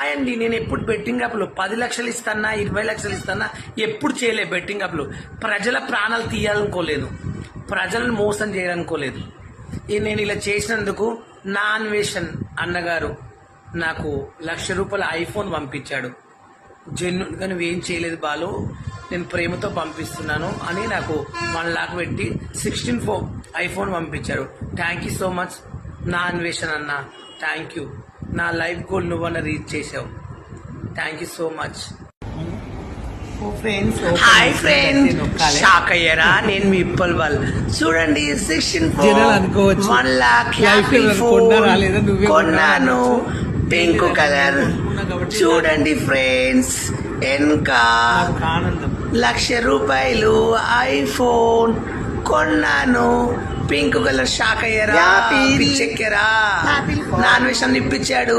అండి నేను ఎప్పుడు బెట్టింగ్ యాప్లు 10 లక్షలు ఇస్తానా 20 లక్షలు ఇస్తానా ఎప్పుడు చేయలే. బెట్టింగ్ యాప్లు ప్రజల ప్రాణాలు తీయాలనుకోలేదు, ప్రజలను మోసం చేయాలనుకోలేదు. నేను ఇలా చేసినందుకు నా అన్వేషణ్ అన్నగారు నాకు ₹1,00,000 ఐఫోన్ పంపించాడు. జెన్యున్గా నువ్వేం చేయలేదు బాలు, నేను ప్రేమతో పంపిస్తున్నాను అని నాకు 1 లాక్ పెట్టి 16 Pro ఐఫోన్ పంపించాడు. థ్యాంక్ యూ సో మచ్ నా అన్వేషణ్ అన్న, థ్యాంక్ యూ. నా లైఫ్ గోల్ నువ్వన్న రీచ్ చేసావు. Thank you so much. Hi friend, shock అయ్యారా? నేను మీ ఇప్పల్ వాళ్ళు చూడండి 16 Pro 1 లాక్ హ్యాపీ ఫోన్ కొన్నాను, పింక్ కలర్. చూడండి ఫ్రెండ్స్, ఇంకా ₹1,00,000 ఐఫోన్ కొన్నాను, పింక్ కలర్. షాక్ అయ్యారా? పిచ్చెక్కారా? నా అన్వేషణ ఇప్పించాడు.